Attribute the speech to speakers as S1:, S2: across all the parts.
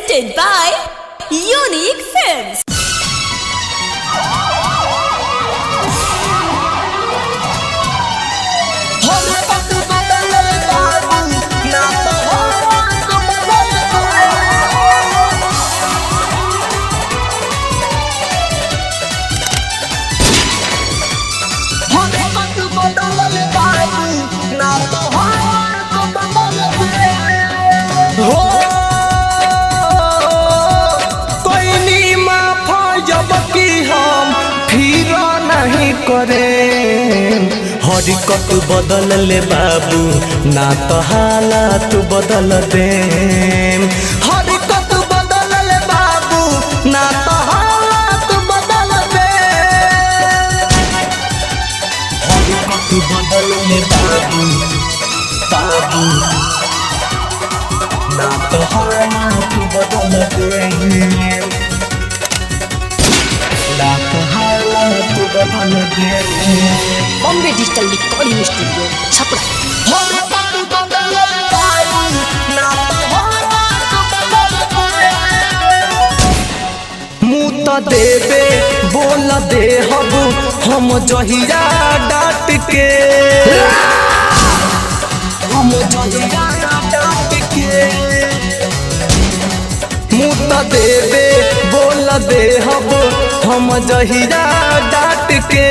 S1: Presented by Unique Films.
S2: हरकत बदल ले बाबू ना तो हालात बदल दे। हरकत बदल ले बाबू ना तो हालात बदल दे। हरकत बदल ले बाबू बाबू ना तो हालात बदल दे।
S1: Bombay digital recording studio Chhapra.
S2: मुँह तो देवे बोल दे हम जहिया डांट के। हम जहिया डांट के मुँह तो देवे बोल दे हम जहिया डांट के।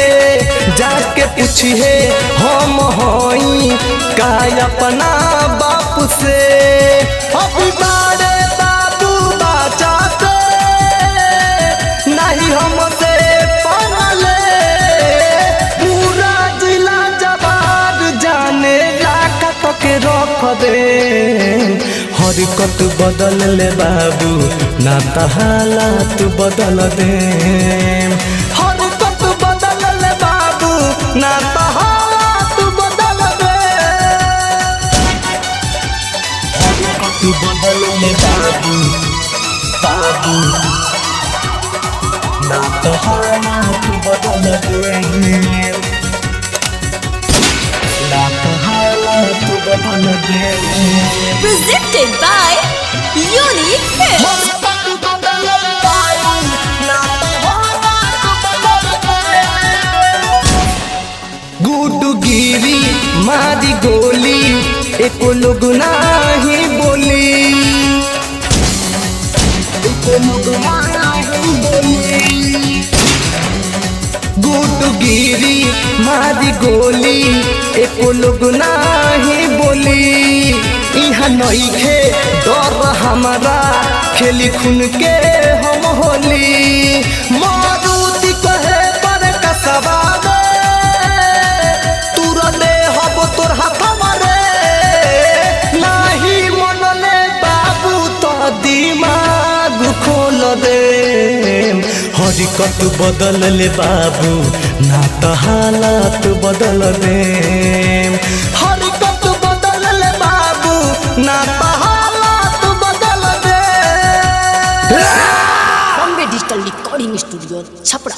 S2: जाके पूछिए हम होई का अपना बाप से। अभी बारे बाबू बचाते नहीं हमसे पहले। पूरा जिला जवाब जाने लाखत के रख दे। हरकत बदल ले बाबू ना तो हालात बदल दे। हरकत बदल ले बाबू ना तो हालात बदल दे। हरकत बदल ले बाबू बाबू ना तो हालात बदल दे। ना तो हालात बदल दे।
S1: Presented by Unique Films.
S2: गुडगिरी मारी गोली एको लोग नहीं बोली। एको लोग नहीं बोली। गुडगिरी मारी गोली एको लोग नहीं बोली। यहाँ नहीं खे डर हमारा खेली खून के हम होली। मारुति कहे पर कसबा तुरले हब तोर हाथ मारे। नहीं मनले बाबू तो दिमाग खोल दे। हरकत बदल ले बाबू ना तो हालात बदल दे। हरकत बदल ले बाबू ना तो हालात बदल दे।
S1: Bombay digital recording studio Chhapra.